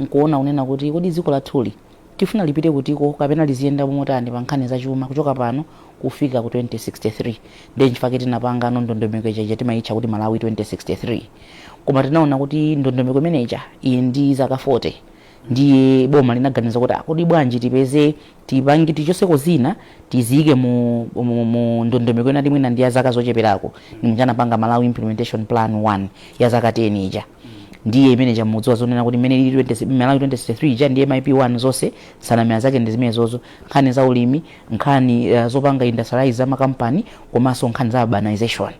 nkuona unena kuti kodi dziko lathuli tifuna lipite kutiko kapena liziyenda motani pa nkhani zachuma kuchoka pano kufika ku 2063 ndiye chifukwa tinapanga ndondomeko ija timayitcha kuti Malawi 2063 koma tinaona kuti ndondomeko imeneja iyi ndi zaka 40 ndiye boma linaganiza kuti kodi bwanji tipeze tipange tichoseko zina tizike mu ndondomeko ina timwina ndi ya zaka zocheperako nimchanapanga Malawi Implementation Plan 1 ya zaka 10 ija ndiye imene chamudziwa zonena kuti imene ili Malawi 2063 ija ndiye MIP1 zonse sanamira zake ndi zimene zozo nkhani za ulimi nkhani zopanga industrialize makampani komanso nkhani za urbanization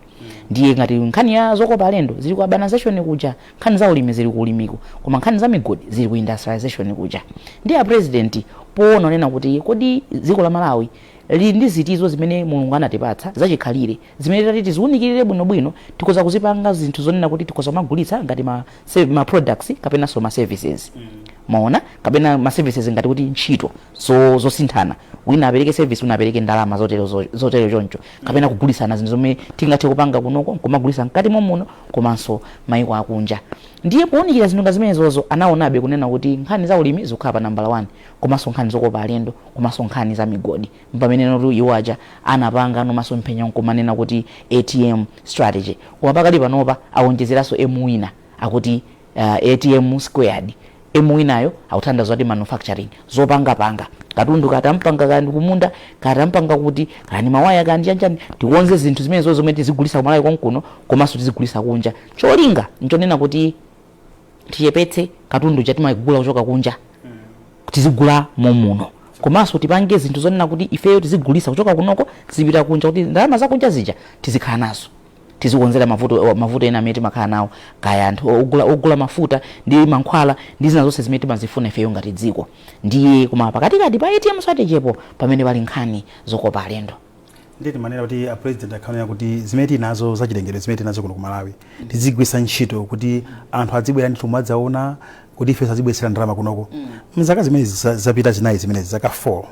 ndiye ngati nkhani ya zokopa alendo zili ku urbanization kuja nkhani za ulimi zili ku ulimiko koma nkhani za migodi zili ku industrialization kuja ndiye president poona nena kuti kodi dziko la Malawi lili ndi zitizo zimene Mulungu anatipatsa zachikhalire zimene tati tiziunikirire bwinobwino tikoza kuzipanga zinthu zonena kuti tikoza magulitsa ngati ma products kapena so ma services maona kapena ma services ngati kuti ntchito zosinthana wina apereke service una apereke ndalama zotero choncho kapena kugulitsana zinthu zomwe tingathe kupanga kunoko kumagulitsa mkati muno komanso maiko akunja ndiye kuunikira zinthu zimene zozo anaonabe kunena kuti nkhani za ulimi zikhala pa nambala 1 komanso nkhani zokopa alendo komanso nkhani za migodi mpamene notu iwaja anapanga nomanso mphenya nkumanena kuti ATM strategy koma pakati panopa awonjezeranso M wina akuti ATM squared M winayo akuthandiza kuti manufacturing zopanga katundu katampanga kandi kumunda katampanga kuti kani mawaya kandi chanchani tikonze zinthu zimene zozo zomwe tizigulitsa ku Malawi konkuno komanso tizigulitsa kunja cholinga nchonena kuti tichepetse katundu chatimayigula kuchoka kunja tizigula muno komanso tipange zinthu zonena kuti ifeyo tizigulitsa kuchoka kunoko zipita kunja kuti ndalama za kunja zija tizikhala nazo tizikonzera mavuto ena amene timakhala nawo kaya anthu ogula mafuta ndi mankhwala ndi zina zonse zimene timazifuna ifeyo ngati dziko ndiye koma pakatikati pa ATM strategy pamene pali nkhani zokopa alendo nditi manena kuti a president akhanena kuti zimene tinazo zachilengedwe zimene tinazo kuno ku Malawi tizigwisa ntchito kuti anthu azibwera ndi chuma adzaona kuti ife azibwesera ndalama kunoko mzaka zimene zapita zinayi zimene zaka 4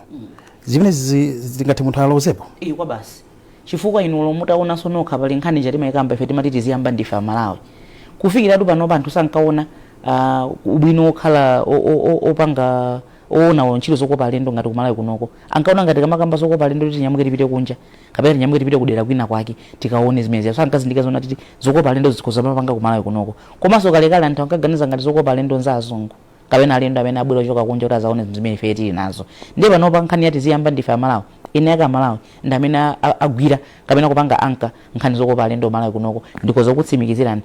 zimene zingathe munthu alozepo kwa basi chifukwa inulo mutaona sonokha pali nkhani chatimayikamba ife timati tiziyamba ndife a Malawi kufikiratu panopa anthu sankaona ubwino okhala opanga oona ntchito zokopa alendo ngati ku Malawi kunoko ankaona ngati kamakamba zokopa alendo kuti tinyamuke tipite kunja kapena tinyamuke tipite kudera kwina kwake tikaone zimene sankazindika zona kuti zokopa alendo zikhoza mapanga ku Malawi kunoko komanso kalekale anthu ankaganiza ngati zokopa alendo nza azungu kapena alendo amene abwera kuchoka kunja kuti azaone zimene ife tili nazo ndiye panopa nkhani yati ziyamba ndife a Malawi ine yaka Malawi ndi amene agwira kapena kupanga anka nkhani zokopa alendo Malawi kunoko ndikoza kutsimikizirani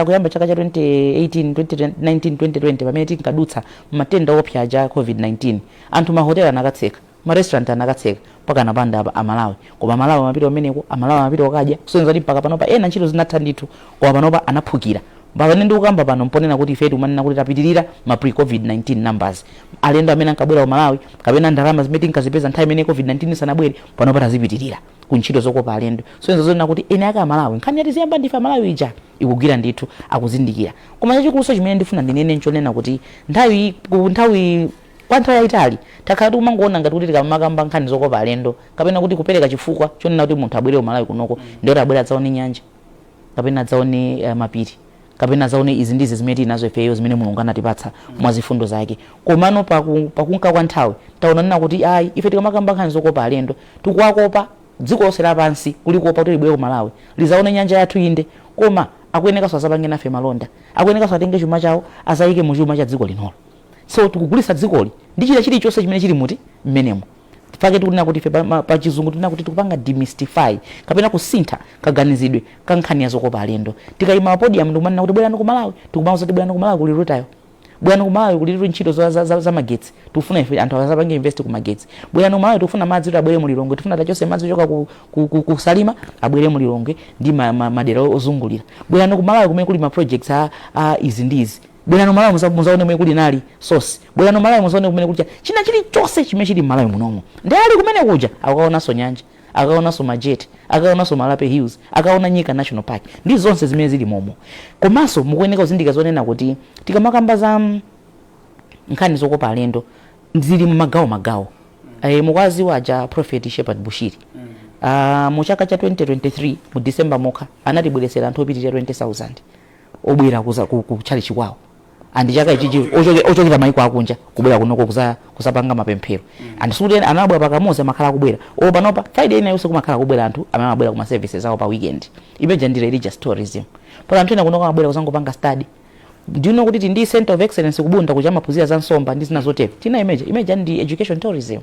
kuyamba chaka cha 2018 2019 2020 pamene tinkadutsa matenda opsa ja COVID-19 anthu mahotela anakatseka ma restaurant anakatseka paka napanda a Malawi koma Malawi mapita umeneko a Malawi mapita okadya kusenza kuti mpaka panopa ena ntchito zinatha ndithu koma panopa anaphukira pamene ndikukamba pano mponena kuti ife timanena kuti tapitirira ma pre COVID-19 numbers alendo amene ankabwera ku Malawi kapena ndalama zimene tinkazipeza nthawi imene COVID-19 sanabwere panopa tazipitirira ku ntchito zokopa alendo so zonena kuti ene aka Malawi nkhani yati ziyamba ndife Malawi ija ikugwira ndithu akuzindikira koma chachikuluso chimene ndifuna ndinene nchonena kuti nthawi kwa nthawi yaitali takhala tikumangona ngati kuti tikamakamba nkhani zokopa alendo kapena kuti kupereka chifukwa chonena kuti munthu abwere ku Malawi kunoko ndiye abwera adzaone nyanja kapena adzaone mapiri kapena zaone izi ndizi zimene tinazo ifeyo zimene Mulungu anatipatsa mwa zifundo zake komano pakunka kwa nthawi taonana kuti ayi ife tikamakamba nkhani zokopa alendo tikuwakopa dziko lonse lapansi kulikopa kuti libwere ku Malawi lizaone nyanja yathu inde koma akuyeneka azapange nafe malonda akuyeneka atenge chuma chawo azayike mu chuma cha dziko linolo so tikugulitsa dzikoli ndi chilichonse chimene chili muti mmenemo pake tikunena kuti ife pa chizungu tinena kuti tikupanga demystify kapena kusintha kaganizidwe ka nkhani ya zokopa alendo tikayima podium ndikumanena kuti bwerani ku Malawi tikumaza kuti bwerani ku Malawi kuli rutayo bwerani ku Malawi kuli ntchito za magetsi tikufuna ife anthu azapange invest ku magetsi bwerani ku Malawi tikufuna madzi kuti abwere mu Lilongwe tifuna tachose madzi choka ku Salima abwere mu Lilongwe ndi madera ozungulira bwerani ku Malawi kumene kuli ma projects izi ndizi bwerani Malawi muzaone mwe kuli nali source bwerani Malawi muzaone kumene kucha china chilichonse chimene chili Malawi munomo ndiye ali kumene kuja akaonanso nyanja akaonanso majet akaonanso Malape Hills akaona Nyika National Park ndi zonse zimene zili momo komanso mukuyeneka kuzindika zonena kuti tikamakamba za nkhani zokopa alendo zili magawo mukwazi waja Prophet Shepherd Bushiri mu chaka cha 2023 mu December mokha anatibweresera anthu opitirira 20,000 obwera ku chali chikwawo andi chaka ichichi ochokera maiko akunja kubwera kunoko kusapanga mapemphero and student anabwera pakamoza makhala kubwera panopa Friday ina yonse kumakhala kubwera anthu amene amabwera kuma services awo pa weekend imeja ndi religious tourism pala anthu ena kunoko amabwera kuzangopanga study. Do you know kuti ndi center of excellence kubunda kuja maphunzira za nsomba ndi zina zotepa tina imeja ndi education tourism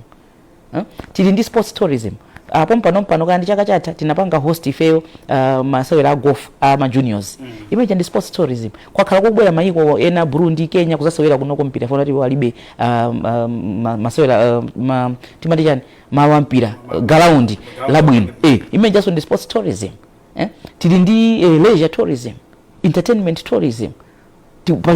tili ndi sports tourism pano kandi chaka chatha tinapanga host ifeyo masewera golf ma juniors imeja ndi sports tourism kwakhala kubwera maiko ena Burundi Kenya kuzasewera kunoko mpira fona tiwo alibe masewera timati chani mawampira ground labwino imeja so ndi sports tourism tili ndi leisure tourism, entertainment tourism,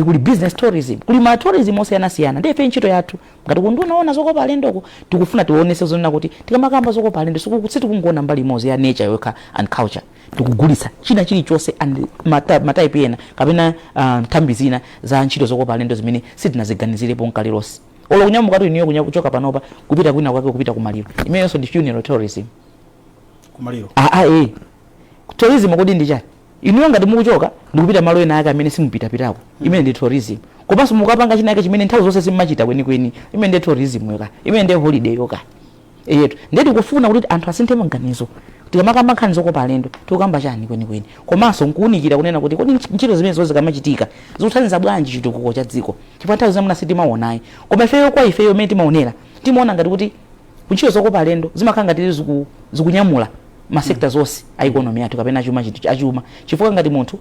kuli business tourism, kuli ma tourism osiyana ndiye ntchito yathu ngati kundunaona zokopa alendoko tikufuna tionese zonena kuti tikamakamba zokopa alendo sikukuti tikungona mbali imodzi ya nature yoka and culture tikugulitsa china chilichonse and matype ena kapena nthambi zina za ntchito zokopa alendo zimene sitinaziganizirepo nkalirosi olo kunyamuka tu niyo kuchoka panopa kupita kwina kwake kupita kumaliro imenenso ndi funeral tourism kumaliro tourism kodi ndi chani inu ngati mukuchoka ndikupita malo ena ake amene simupita pitako imene ndi tourism kopanso mukapanga china chake chimene nthawi zonse simmachita kwenikweni imene ndi tourism yoka imene ndi holiday yoka yetu ndeti kufuna kuti anthu asinthe maganizo tikamakamba nkhani zokopa alendo tikukamba chani kwenikweni komanso nkuunikira kunena kuti kodi ntchito zimene zonse zikamachita zikuthandiza bwanji chitukuko cha dziko chifukwa nthawi zamuna sitimaonayi koma ifeyo kwa ifeyo imene timaonera timaona ngati kuti ntchito zokopa alendo zimakhala ngati zikunyamula ma sectors zonse a economy yathu kapena chuma chifukwa ngati munthu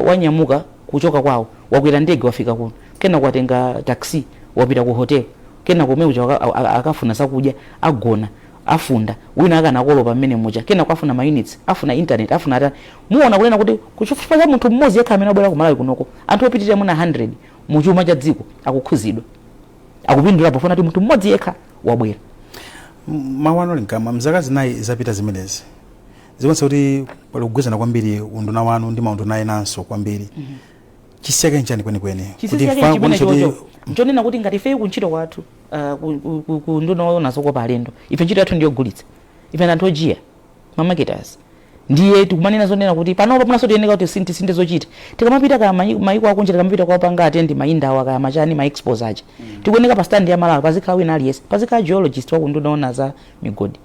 wanyamuka kuchoka kwawo wakwera ndege wafika kuno kena kwatenga taxi wapita ku hotel kena komwe akafuna sakudya agona afunda wina akanakolopa mmene muja kena kwafuna ma units afuna internet afuna ata muona kunena kuti kuchifukwa cha munthu mmodzi yekha amene abwera ku Malawi kunoko anthu opitirira muna 100 mu chuma cha dziko akukhuzidwa akupindula pofuna kuti munthu mmodzi yekha wabwera mawano linkama mzaka zinayi zapita zimenezi zikonse kuti pali kugwezana kwambiri unduna wanu ndi maunduna enanso kwambiri chisiyake nchani kwenikweni kuti nchonena kuti ngati ifeyo kuntchito kwathu kunduna waona zokopa alendo ife ntchito yathu ndiyogulitsa ife anthu ojiya mamarketers ndiye tikumanena zonena kuti panopa punaso tiyeneka kuti sinte zochita tikamapita kaya maiko akunja tikamapita kwapanga atendi maindawa kaya machani ma expos aja tikuoneka pa stand ya Malawi pazikhala wina aliyese pazikhala geologist wakundunaona za migodi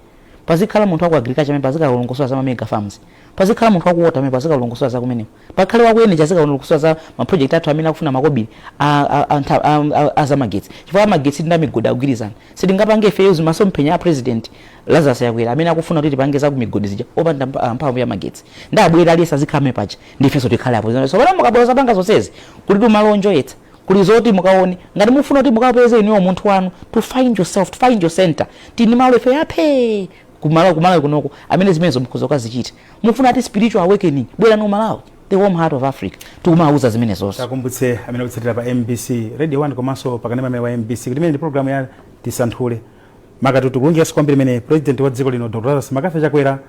pazikhala munthu wa agriculture amene pazikhala ulongosowa za mega farms pazikhala munthu wa kuwater amene pazikhala ulongosowa za kumeneko pakhale wa kuenergy azikhala ulongosowa za ma project athu amene akufuna makobiri za magetsi chifukwa magetsi ndi migodi agwirizana sitingapange ifeyo zimasomphenya a president Lazarus yakwera amene akufuna kuti tipange za kumigodi zija opanda mphamvu ya magetsi ndabwera aliyesa zikhame paja ndifeso tikhale apo so pano mukabwera zapanga zonsezi kuti malonjo yetsa kuli zoti mukaone ngati mufuna kuti mukapeze iniwo munthu wanu to find yourself to find your center tini malo ife yape kumalawi kunoko amene zimenezo mukhoza kuzichita mufuna ati spiritual awakening bwera no Malawi the warm heart of Africa tikumauza zimene zonse takumbutse amene kutsatira pa MBC Radio 1 komanso pakanema amene wa MBC kuti imene ndi program ya Tisanthule makatutu kuungira kwambiri imene president wa dziko lino Dr. Lazarus Makafe chakwera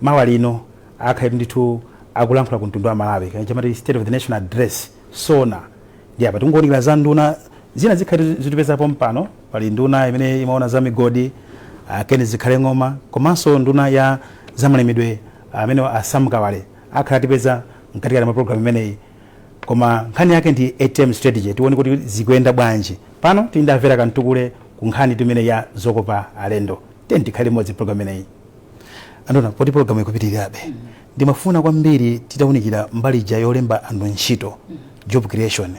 mawa lino akhale ndithu akulankhula ku mtundu wa Malawi chamati State of the Nation Address sona ndi apa tingoonekera za nduna zina zikhale zitipezapo mpano pali nduna imene imaona za migodi kene zikhale ng'oma komanso nduna ya zamalemedwe amene asamkawale akhala tipeza mkati ya program imeneyi koma nkhani yake ndi ATM strategy tione kuti zikuyenda bwanji pano tindamvera kantukule ku nkhani imene ya zokopa alendo tikhale modzi program imeneyi andona poti program ikupitirirabe ndimafuna kwambiri titaunikira mbali ija yolemba anthu ntchito job creation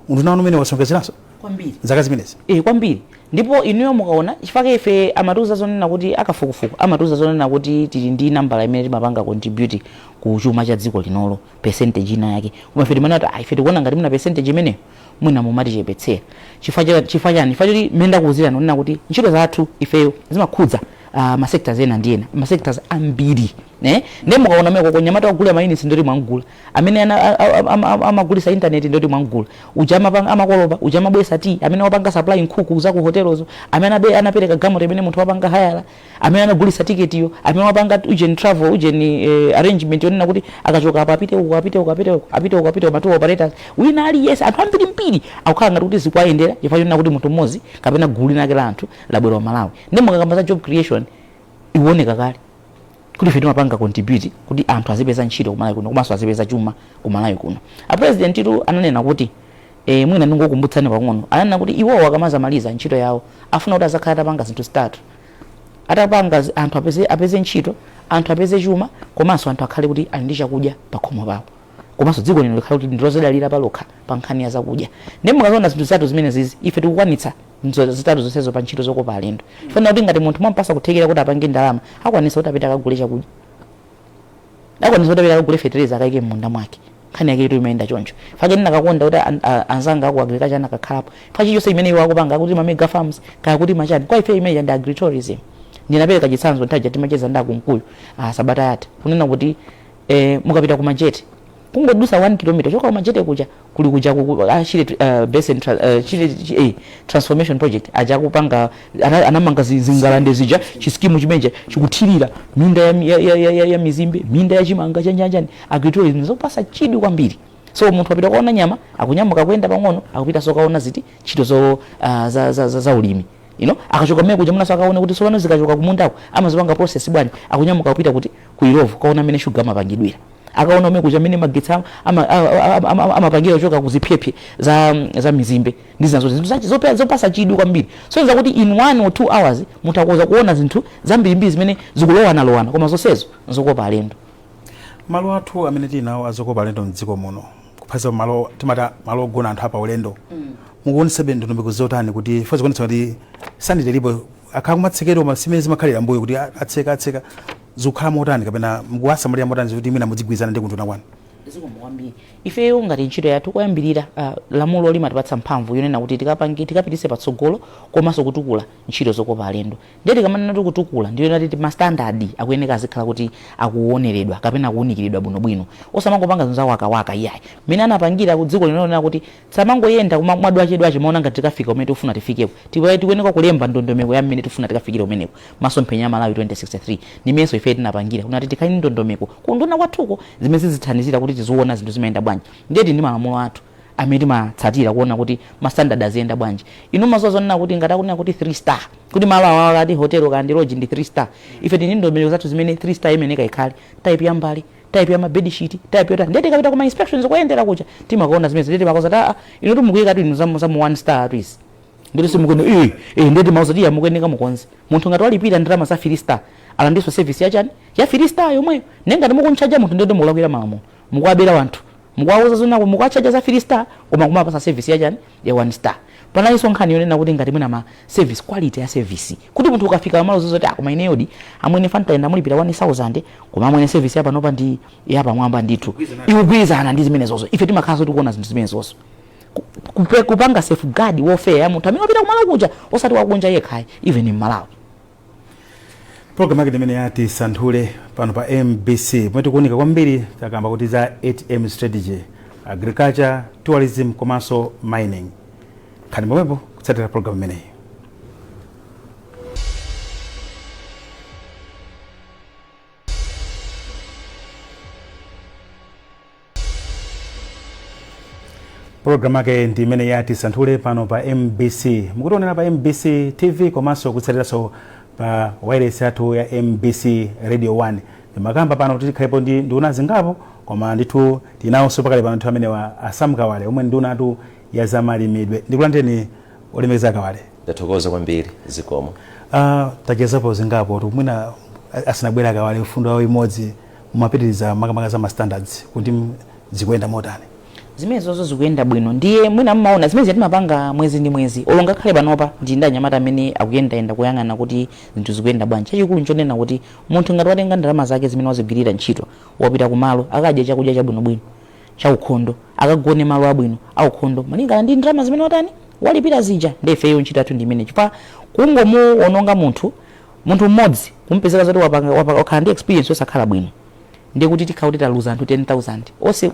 unduna wanu umene wasongezeranso kwambiri zaka zimenezi kwambiri ndipo inuyo mukaona chifukwa ife amatuza zonena kuti akafukufuku amatuza zonena kuti tili ndi nambala imene timapanga contribute ku chuma cha dziko linolo percentage ina yake koma ife timanena kuti ife tikuona ngati muna percentage imeneyo mwina mumatichepetsera chifukwa chani kuti menda kuuzira nonena kuti ntchito zathu ifeyo zimakhudza ma sectors ena ndi ena ma sectors ambiri ne mukaona meko konyamata kugula mainisi ndoti mwangula amene amagulisa internet ndoti mwangula ujama amakolopa ujama bwesa ti amene wapanga supply nkhuku za ku hotelozo amene anapereka gamot amene munthu wapanga hayala amene anagulisa ticket iyo amene wapanga ujeni travel ujeni arrangement yonena kuti akachoka apa apite matu operators wina ali yes anthu ambiri mpiri akukhala ngati kuti zikwayendera chifukwa chonena kuti munthu mmodzi kapena gulu linake la anthu labwera Malawi ndi mukakamba za job creation iwoneka kale kuti ife timapanga contribute kuti anthu azipeza ntchito ku Malawi kuno komanso azipeza chuma ku Malawi kuno a president tu ananena kuti mwina ndingokumbutsani pang'ono ananena kuti iwo akamazamaliza ntchito yawo afuna kuti azakhala atapanga zinthu zitatu atapanga anthu apeze ntchito anthu apeze chuma komanso anthu akhale kuti ali ndi chakudya pa khomo pawo komanso dziko lino likhale kuti ndilozidalira palokha pa nkhani ya zakudya ndi mukaona zinthu zitatu zimene zizi ife tikukwanitsa zitatu zonsezo pa ntchito zokopa alendo funa kuti ngati munthu mwampasa kuthekera kuti apange ndalama akwanisa kuti apita akagule chakudya akwanisa kuti apita akagule fetereza akaike m'munda mwake nkhani yake imayenda choncho fake ndinakakonda kuti anzanga aku agriculture anakakhalapo pachichonse imene iwo akupanga kuti mega farms kaya kuti machani kwa ife imene ndi agritourism ndinapereka chitsanzo ntaja timacheza ndakumkuyu sabata yatha kunena kuti mukapita ku majeti kungodusa 1 km choka kumajete kuja kuli kuja chile basin chile transformation project aja kupanga anamanga zingalande zija chiskimu chimeja chikuthirira minda ya mizimbe minda ya chimanga chanjanjani agritourism zopasa chidwi kwambiri so munthu apita kuona nyama akunyamuka kwenda pang'ono akupita sokaona ziti ntchito za ulimi akachoka mmene kuja munaso akaona kuti sopano zikachoka kumundako amazipanga process bwanji akunyamuka kupita kuti kuirovu kaona mmene shuga amapangidwira akaona umwe kuja mene magetsa amapangira kuchoka kuziphephe za mizimbe ndi zinazo zinthu zopasa chidwi kwambiri so nza kuti in 1 or 2 hours munthu akoza kuona zinthu zambirimbiri zimene zikulowana koma zonsezo zokopa alendo malo athu amene tinawo azokopa alendo mdziko muno kuphasa malo timata malo ogona anthu apa ulendo mukuonesebe ndondomeko zotani kuti ife zikuonetsa kuti sanite lipo akhakumatsekero masimene zimakhalira mbuyo kuti atseka zikukhala motani kapena mukuwasamalira motani kuti mwina mudzigwirizana ndi kunthu nakwanu ziko mwambiri ifeyo ngati ntchito yathu koyambirira lamulo limatipatsa mphamvu yonena kuti tikapitise patsogolo komanso kutukula ntchito zokopa alendo ndiye tikamanena kuti kutukula ndiyo kuti mastandard akuyeneka azikhala kuti akuoneredwa kapena akuunikiridwa bwinobwino osamangopanga zinthu zawakawaka iyayi mmene anapangira ku dziko linalonena kuti samangoyenda mwadwache maona ngati tikafika umene tifuna tifikepo tikuyeneka kulemba ndondomeko ya mmene tifuna tikafikire umeneko masomphenya ya Malawi 2063 nimenso ife tinapangira kunati tikhali ndondomeko kunduna kwathuko zimene zithandizira kuti tiziona zinthu zimayenda bwanji ndeti ndi malamulo athu amene timatsatira kuona kuti mastandard aziyenda bwanji inu mazozonena kuti ngati akunena kuti 3 star kuti malo awo ati hotel kandi lodge ndi 3 star ife tini ndondomeko zathu zimene 3 star imeneka ikhale type ya mbali type ya bed sheet type yota ndeti kapita kuma inspections koyendera kucha timakaona zimene ndeti makoza inu tumukuyika tu inu za mu 1 star at least ndeti simukwene ndeti mauzati ya mukuyeneka mukonzi munthu ngati walipira ndalama za 3 star alandiso service yachani ya 3 star yomweyo nenga ndimukunchaja munthu ndeti mukulakwira malamulo mukwabera wanthu mukwauza zona mukwachaja za 3 star koma kumapasa service yachani ya 1 star panaliso nkhani yonena kuti ngati mwina ma service quality ya service kuti munthu ukafika malo zozoti koma ineyodi amwene fanta ndamulipira 1000 koma amwene service yapa nopa ndi yapa mwamba ndithu ikugwirizana ndi zimene zozo ife timakhala tikuona zinthu zimene zozo kupanga safeguard warfare ya munthu amene wapita kumalo kuja osati wakunja yekhayi even in Malawi program yake imene ya Tisanthule pano pa MBC pomwe tikuunika kwambiri takamba kuti za 8M strategy agriculture tourism komanso mining khani momwepo kutsatira program imeneyi program yake ndi imene ya Tisanthule pano pa MBC mukutionera pa MBC TV komanso kutsatiraso pa wireless yathu ya MBC Radio 1 ndimakamba pano kuti tikhalepo ndi nduna zingapo koma ndithu tinawonso pakale pano anthu amene wa asamkawale omwe nduna atu ya zamalimidwe ndikulandeni olemekeza kawale ndathokoza kwambiri zikomo tachezapo zingapo kuti mwina asanabwera kawale ufundo wawo imodzi mumapitiriza makamaka za standards kuti zikuyenda motani zimene zozo zikuyenda bwino ndiye mwina mmaona zimene timapanga mwezi ndi mwezi olonga khale panopa ndi ndanyamata amene akuyenda kuyang'ana kuti zinthu zikuyenda bwanji chachikulu nchonena kuti munthu ngati watenga ndalama zake zimene wazigwirira ntchito wapita kumalo akadya chakudya chabwinobwino chaukhondo akagone malo abwino aukhondo malingana ndi ndalama zimene watani walipira zija ndefeyo ntchito yathu ndi imene chifukwa kungomuononga munthu mmodzi kumpezeka zoti wakhala ndi experience osakhala bwino ndiye kuti tikhala kuti taluza anthu 10,000 ose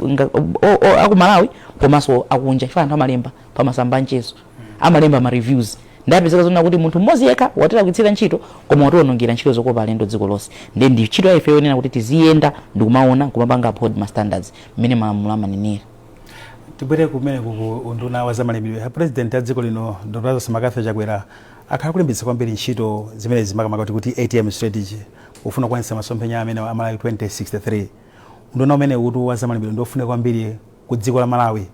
aku Malawi komanso akunja chifukwa anthu amalemba pamasamba anchezo amalemba ma reviews ndapezeka zona kuti munthu mmodzi yekha watera kuitsira ntchito koma wationongera ntchito zokopa alendo dziko lonse ndiye ndi ntchito ya ifeyo nena kuti tiziyenda ndikumaona kumapanga uphold ma standards mmene malamulo amanenera tibwere kumene nduna wa zamalimidwe president ya dziko lino Dr. Samakafe Chakwera akhala kulimbitsa kwambiri ntchito zimene zimakamaka kuti 8M strategy ufuna kuonesa masomphenya amene a Malawi 2063 nduna umene utu wa zamalimidwe ndofuna kwambiri ku dziko la Malawi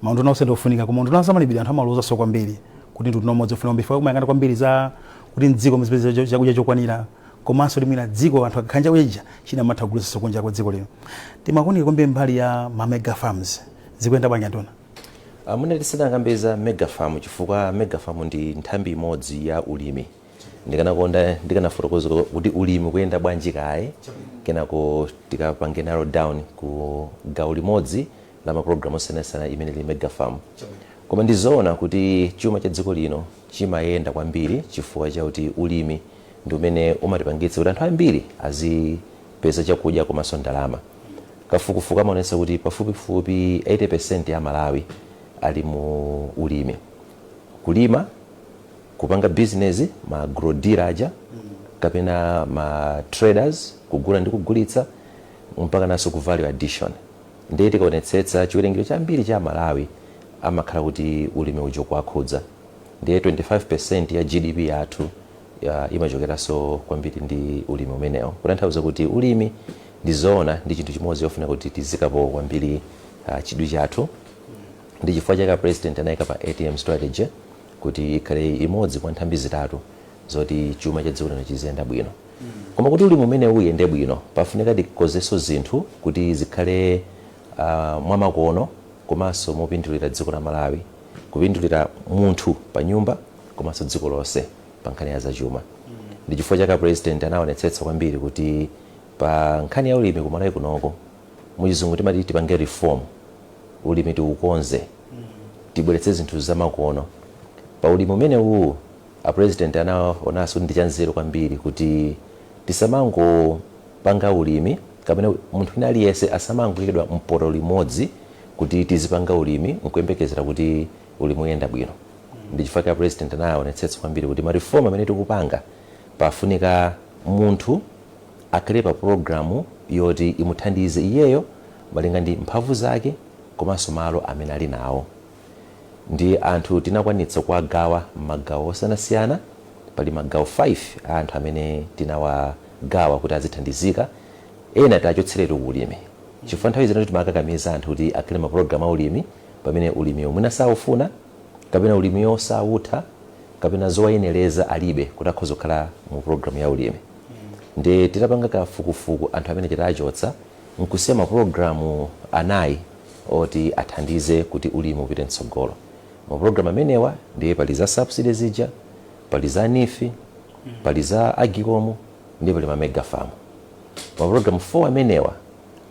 maunduna onse ndofunika koma unduna zamalipiro anthu amaloza so kwambiri kuti nduna umodzi ofuna kwambiri fika kumayang'ana kwambiri za kuti mdziko muzipeze chakudya chokwanira komanso limwina dziko anthu akakhala chakudya china amatha kugulitsa kunja kwa dziko lino. Timakunika kwambiri mbali ya ma mega farms zikuyenda bwanji Antona? Mune tisanangambeza mega farm chifukwa mega farm ndi nthambi imodzi ya ulimi. Ndikanafotokoza kuti ulimi kuyenda bwanji kaye kenako tikapange narrow down ku gawo limodzi la maprogramu osiyanasiyana imene li mega farm. Koma ndizoona kuti chuma cha dziko lino chimayenda kwambiri chifukwa chakuti ulimi ndi umene umatipangitsa kuti anthu ambiri azipeza chakudya komanso ndalama. Kafukufuku amaonetsa kuti pafupifupi 80% ya Malawi ali mu ulimi. Kulima, kupanga business, ma agrodealer aja, kapena ma traders, kugula ndi kugulitsa, mpaka naso ku value addition. Ndiye tikaonetsetsa chiwerengero chambiri cha Malawi amakhala kuti ulimi ujo kwakhudza. Ndiye 25% ya GDP yathu imachokeranso kwambiri ndi ulimi umenewo. Kutanthauza kuti ulimi ndizoona ndi chinthu chimodzi chofuna kuti tizikapo kwambiri chidwi chathu. Ndi chifukwa chake president anayika pa ATM strategy kuti ikhale imodzi kwa nthambi zitatu zoti chuma cha dziko lino chiziyenda bwino. Koma kuti ulimi umene uyende bwino pafunika tikozenso zinthu kuti zikhale mwamakono komanso mopindulira dziko la Malawi, kupindulira munthu pa nyumba komanso dziko lonse pa nkhani ya zachuma. Ndi chifukwa chake president anaonetsetsa kwambiri kuti pa nkhani ya ulimi ku Malawi kunoko muchizungu timati tipange reform, ulimi tiukonze, tibweretse zinthu zamakono. Pa ulimi umene uwu president anaonanso ndi chanzeru kwambiri kuti tisamangopanga ulimi kapena munthu wina aliyense asamangoyikidwa mpoto limodzi kuti tizipanga ulimi nkuyembekezera kuti ulimi uyenda bwino. Ndi chifukwa chake president anaonetsetsa kwambiri kuti ma reform amene tikupanga pafunika munthu akhale pa programu yoti imuthandize iyeyo malinga ndi mphamvu zake komanso malo amene ali nawo. Ndi anthu tinakwanitsa kuwagawa magawo osiyanasiyana, pali magawo 5 a anthu amene tinawagawa kuti azithandizika, ena tachotseretu ulimi. Chifukwa nthawi zina timakakamiza anthu kuti akhale ma program a ulimi pamene ulimi omwe saufuna kapena ulimi osawutha kapena zowayenereza alibe kuti akhoza kukhala mu program ya ulimi. Ndi titapanga kafukufuku anthu amene titachotsa nkusiya ma programu anayi oti athandize kuti ulimi upite mtsogolo. Ma program amenewa ndiye pali za subsidies zija, pali za nifi, pali za agikomu, ndiye pali ma mega farm. Ma program 4 amenewa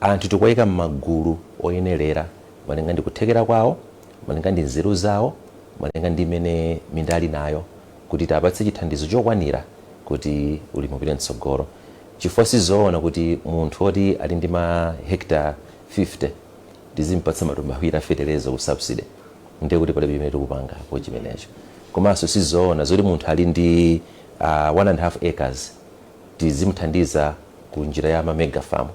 anthu tikuwayika m'magulu oyenerera malinga ndi kuthekera kwawo, malinga ndi nzeru zawo, malinga ndi imene minda ali nayo kuti tapatse chithandizo chokwanira kuti ulimi upite mtsogolo. Chifukwa sizoona kuti munthu oti ali ndi ma hectare 50 tizimpatsa matumba awiri afeterezo ku subsidy, ndiye kuti palibe imene tikupanga po chimenecho. Komanso sizoona zoti munthu ali ndi 1.5 acres tizimthandiza ku njira ya ma mega farm,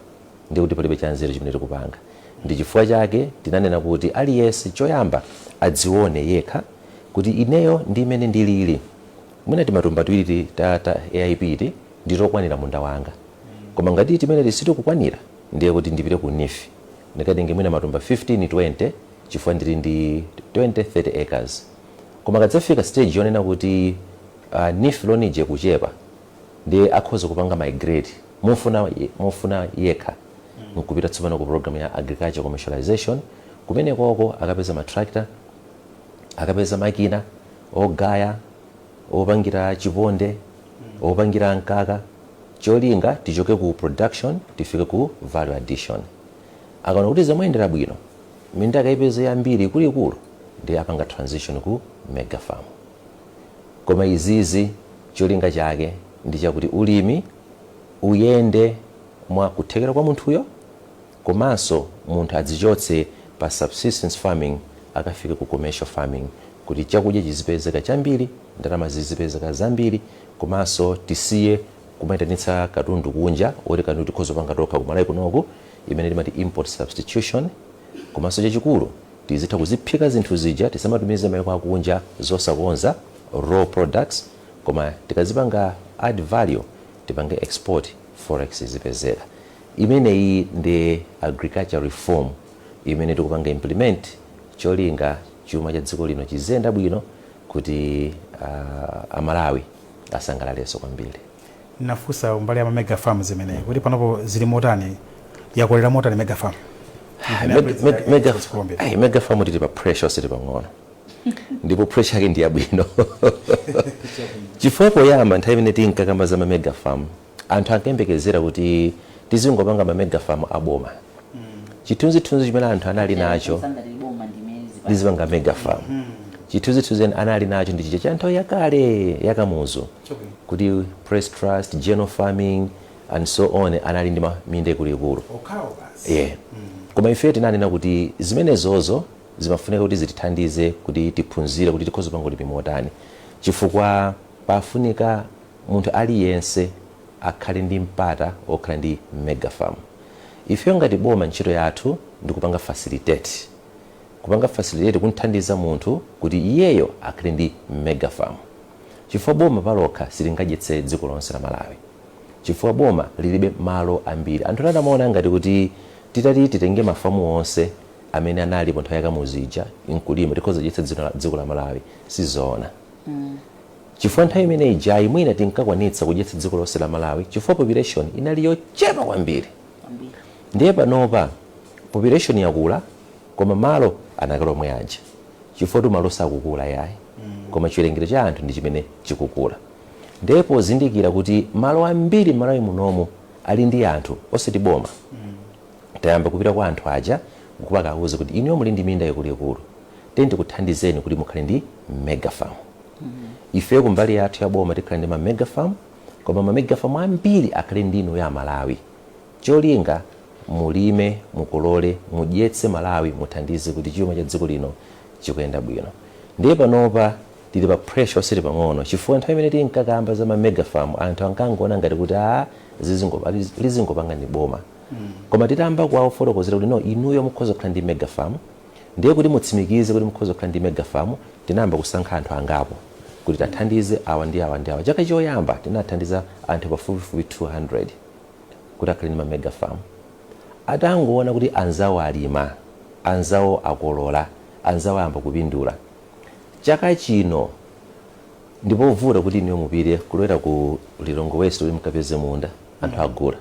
ndiye kuti palibe chanzeru chimene tikupanga. Ndi chifukwa chake tinanena kuti aliyense choyamba adzione yekha kuti ineyo ndi imene ndilili. Mwina timatumba tiwiri ta AIP nditokwanira munda wanga. Koma ngati timene tisitikukwanira ndiye kuti ndipite ku nifi. Ndikatenge mwina matumba 15-20 chifukwa ndili ndi 20-30 acres. Koma kadzafika stage yonena kuti nifi lonije kuchepa ndiye akhoza kupanga migrate mofuna yekha nkupita tsopano ku program ya agriculture commercialization, kumene koko akapeza matractor, akapeza makina ogaya, opangira chiponde, opangira nkaka, cholinga tichoke ku production tifike ku value addition. Akaona kuti zamuyendera bwino minda akayipeza yambiri ikuluikulu ndiye apanga transition ku mega farm. Koma izizi cholinga chake ndi chakuti ulimi uyende mwa kuthekera kwa munthuyo komanso munthu adzichotse pa subsistence farming akafike ku commercial farming kuti chakudya chizipezeka chambiri, ndalama zizipezeka zambiri, komanso tisiye kumayitanitsa katundu kunja oti katundu tikhoza kupanga tokha ku Malawi kunoku imene timati import substitution. Komanso chachikulu tizitha kuziphika zinthu zija tisamatumize mayiko akunja zosakonza raw products, koma tikazipanga add value tipange export forex zipezera. Imeneyi ndi agriculture reform imene tikupanga implement cholinga chuma cha dziko lino chizenda bwino kuti Amalawi asangalalenso kwambiri. Nafusa umbali ya mega farm zimene kuti panopo zili motani yakolera motani mega farm. Mega farm tili pa pressure sili pang'ono. Ndipo pressure yake ndi yabwino. Chifukwa poyamba nthawi imene tinkakamba za mega farm anthu ankayembekezera kuti tizingopanga ma mega farm aboma. Chithunzithunzi chimene anthu anali nacho tizipanga mega farm. Chithunzithunzi anali nacho ndi chija cha nthawi yakale yakamuzo kuti press trust, general farming and so on anali ndi minde kulikulu. Koma ife tinanena kuti zimenezozo zimafunika kuti zitithandize kuti tiphunzire kuti tikhoza kupanga ulimi motani, chifukwa pafunika munthu aliyense akhale ndi mpata okhala ndi mega farm. Ife ngati boma ntchito yathu ndi kupanga facilitate. Kupanga facilitate kunthandiza munthu kuti iyeyo akhale ndi mega farm. Chifukwa boma palokha silingadyetse dziko lonse la Malawi. Chifukwa boma lilibe malo ambiri. Anthu anamaona ngati kuti titati titenge mafamu onse amene anali nthawi yakamuzija inkulima tikhoza dyetsa dziko la Malawi sizoona. Chifukwa nthawi imene ijayi mwina tinkakwanitsa kudyetsa dziko lonse la Malawi chifukwa population inali yochepa kwambiri. Ndiye panopa population yakula koma malo anakala omwe aja chifukwa malo sakukula yayi koma chiwerengero cha anthu ndi chimene chikukula. Ndipo zindikira kuti malo ambiri Malawi munomu ali ndi anthu osati boma. Tayamba kupita kwa anthu aja kupakauza kuti inu muli ndi minda yakulekulu tenti kuthandizeni kuti mukhale ndi mega farm. Ife kumbali yathu ya boma tikhala ndi ma mega farm koma ma mega farm ambiri akhale ndinu ya Malawi. Cholinga mulime, mukolole, mudyetse Malawi, muthandize kuti chuma cha dziko lino chikuyenda bwino. Ndiye panopa tili pa pressure osati pang'ono chifukwa nthawi imene tinkakamba za ma mega farm anthu ankangoona ngati kuti lizingopanga ndi boma. Koma titamba kwawo fotokozera kuti no inuyo mukhoza kukhala ndi mega farm. Ndiye kuti mutsimikize kuti mukhoza kukhala ndi mega farm tinayamba kusankha anthu angapo kuti tathandize awa ndi awa ndi awa. Chaka choyamba tinathandiza anthu pafupifupi 200 kuti akhale ndi ma mega farm. Atangoona kuti anzawo alima, anzawo akolola, anzawo ayamba kupindula. Chaka chino ndipo vuta kuti niyo mupire kulowera ku Lilongwe West kuti mukapeze munda anthu agula.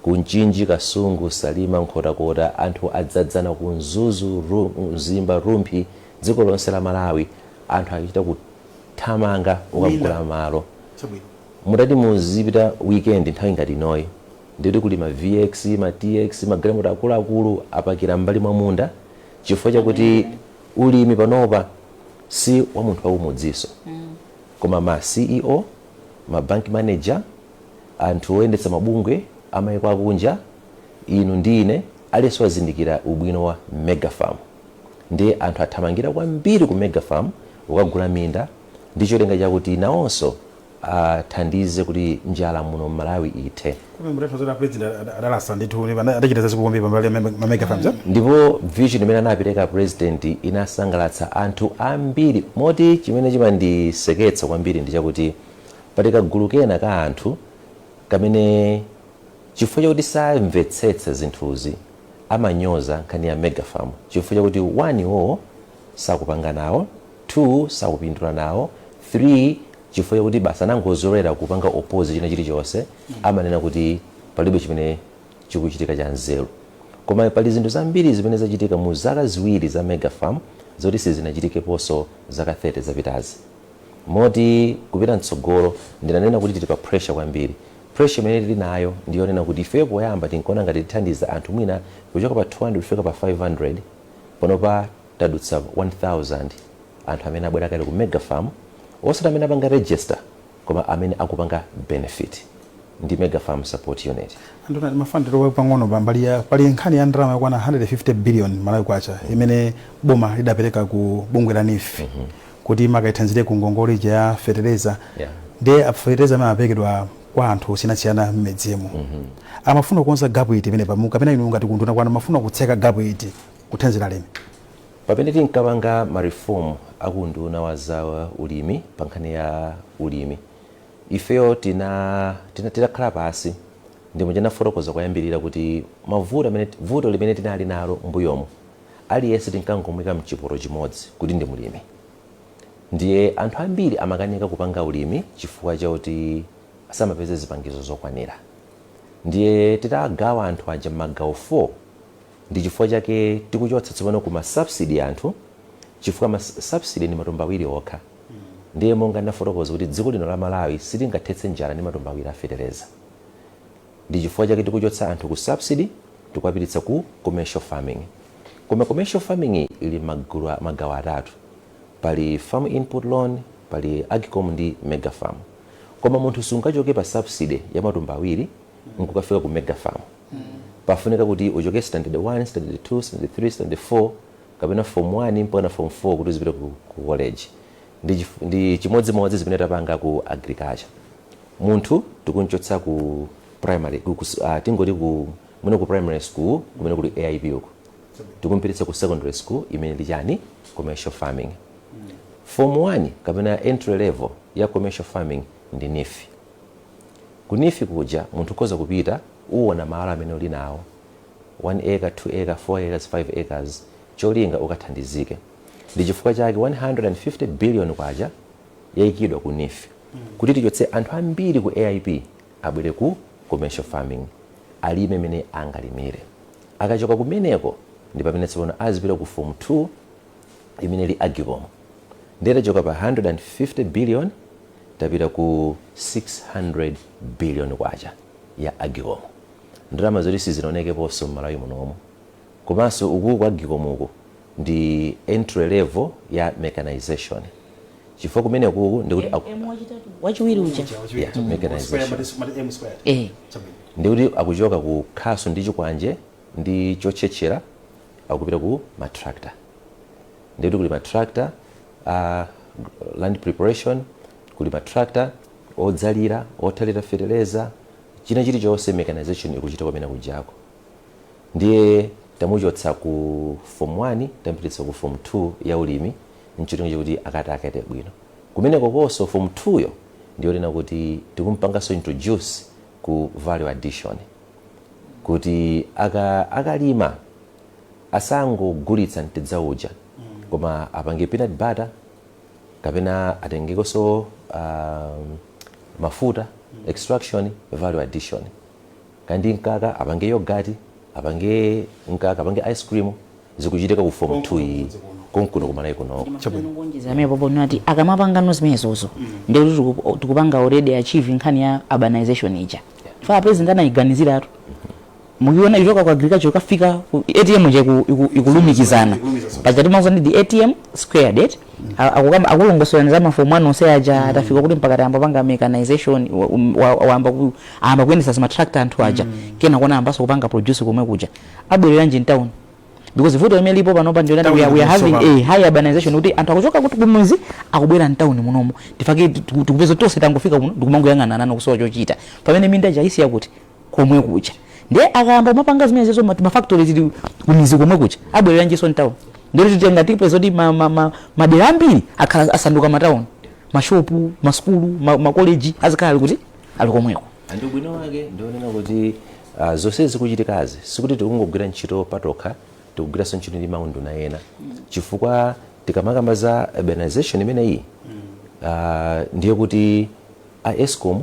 Kunchinji, Kasungu, Salima, Nkhotakota anthu adzadzana ku Mzuzu, Mzimba, Rumphi, dziko lonse la Malawi anthu achita kuthamanga ukagula malo. Mutati muzipita weekend nthawi ngati inoyi ndikuti kuli ma VX, ma TX, magalimoto akuluakulu apakira mbali mwa munda chifukwa chakuti ulimi panopa si wa munthu waumudziso koma ma CEO, ma bank manager, anthu oyendetsa mabungwe amayiko akunja, inu ndine aliyense wazindikira ubwino wa mega farm. Ndiye anthu athamangira kwambiri ku mega farm ukagula minda ndi cholinga chakuti nawonso athandize kuti njala muno Malawi ithe. Ndipo vision imene anapereka president inasangalatsa anthu ambiri moti chimene chimandiseketsa kwambiri ndi chakuti patika gulu kena ka anthu kamene chifukwa chakuti samvetsetsa zinthuzi amanyoza nkhani ya mega farm chifukwa chakuti 1 iwo sakupanga nawo, 2 sakupindula nawo, 3 chifukwa chakuti basa nangozolera kupanga opposite china chilichonse amanena kuti palibe chimene chikuchitika cha nzeru. Koma pali zinthu zambiri zimene zachitika mu zaka ziwiri za mega farm zoti sizinachitikeponso zaka 30 zapitazi. Moti kupita mtsogolo ndinanena kuti tili pa pressure kwambiri. Pressure imene tili nayo ndiyonena kuti ife poyamba tinkaona ngati tithandiza anthu mwina kuchoka pa 200 kufika pa 500 panopa tadutsa 1000 anthu amene abwera kale ku mega farm osati amene apanga register koma amene akupanga benefit ndi mega farm support unit. Andona mafandiro pang'ono pali nkhani ya ndalama yakwana 150 billion Malawi kwacha imene boma lidapereka ku bungwe la NIF kuti makaithanzire ku ngongole ya fertilizer. Ndiye fertilizer amene apekedwa kwa anthu osiyanasiyana m'medzimo. Amafuna kukonza gap iti imene pamuka pena inu ngati kunduna kwana mafuna kutseka gap iti kuthanzira alimi. Pamene tinkapanga ma reform akunduna wa za ulimi pa nkhani ya ulimi ifeyo tinakhala pasi ndipo tinafotokoza kwayambirira kuti vuto limene tinali nalo mbuyomo aliyense tinkangomwika mchiporo chimodzi kuti ndi mulimi. Ndiye anthu ambiri amakanika kupanga ulimi chifukwa chakuti asamapeze zipangizo zokwanira. Ndiye titagawa anthu aja magawo 4 ndi chifukwa chake tikuchotsa tsopano kuma subsidy anthu chifukwa ma subsidy ndi matumba awiri okha. Ndiye monga ndafotokoza kuti dziko lino la Malawi silingathetse njala ndi matumba awiri afetereza. Ndi chifukwa chake tikuchotsa anthu ku subsidy tikuwapiritsa ku commercial farming. Koma commercial farming ili magawo atatu. Pali farm input loan, pali agricom ndi mega farm. Koma munthu sungachoke pa subsidy ya matumba awiri nkukafika ku mega farm. Pafunika kuti uchoke standard 1, standard 2, standard 3, standard 4 kapena form 1 mpaka form 4 kuti uzipite ku college. Ndi chimodzimodzi zimene tapanga ku agriculture. Munthu tikunchotsa ku primary tingoti ku primary school kumene kuli AIP uko. Tikumpititsa ku secondary school imene ndi chani commercial farming. Form 1 kapena entry level ya commercial farming ndi NIF. Ku NIF kuja munthu koza kupita uwona malo amene uli nawo 1 acre, 2 acre, 4 acres, 5 acres cholinga ukathandizike. Ndi chifukwa chake 150 billion kwaja yayikidwa ku NIF kuti tichotse anthu ambiri ku AIP abwere ku commercial farming alime mene angalimire. Akachoka kumeneko ndi pamene tsopano azipita ku form 2 imene li agricom. Ndere choka pa 150 billion tapita ku 600 billion kwacha ya agricom. Ndalama zoti sizinaonekeponso m'Malawi munomu. Komanso uku kwa agricom uku ndi entry level ya mechanization. Chifukwa kumene kuku ndi kuti wachiwiri uja mechanization. Ndi kuti akuchoka ku khasu ndi chikwanje ndi chochechera akupita ku matractor. Ndi kuti kuli matractor land preparation, kuli matractor odzalira, othalira fertilizer, china chilichonse mechanization ikuchita kumene kujako. Ndiye tamuchotsa ku form 1 tampititsa ku form 2 ya ulimi nchitonje kuti akate bwino. Kumeneko konso form 2 yo ndiyo lena kuti tikumpanganso introduce ku value addition. Kuti akalima asangogulitsa mtedza uja koma apange peanut butter kapena atengekonso mafuta extraction value addition. Kandi nkaka apange yogurt, apange nkaka, apange ice cream zikuchitika ku form 2 iyi konkuno kumalawi kunoko. Ngonjeza amene popo nati akamapangano zimenezozo ndio tikupanga already achieve nkhani ya urbanization ija. Fa president anayiganizira tu. Mukiona ichoka kwa agriculture kafika ATM je ikulumikizana. Pachati mauza ndi ATM square date akulongosola za form 1 onse aja atafika kuti mpaka tayamba panga mechanization amba kuyendesa sama tractor anthu aja kena kuona ambaso kupanga produce komwe kuja abwerera nje town because vote imene lipo pano panjo we are having a high urbanization kuti anthu akuchoka kuti kumuzi akubwera town munomo tifake tikupeza tonse tangofika kuno ndikumangoyang'ana nano kusowa chochita pamene minda jaisi yakuti komwe kuja ndiye akamba mapanga zimene zezo ma factories zili kumizi komwe kuja abwerera nje town. Ndiri titenga tipe zoti madera ambiri akhala asanduka matown, mashopu, maskulu, makoleji azikhala kuti alikomweko. Andi bwino wake ndionena kuti zonse zikuchitikazi sikuti tikungogwira ntchito patokha tikugwiranso ntchito ndi maunduna ena. Chifukwa tikamaka za urbanization imene iyi ndiye kuti Eskom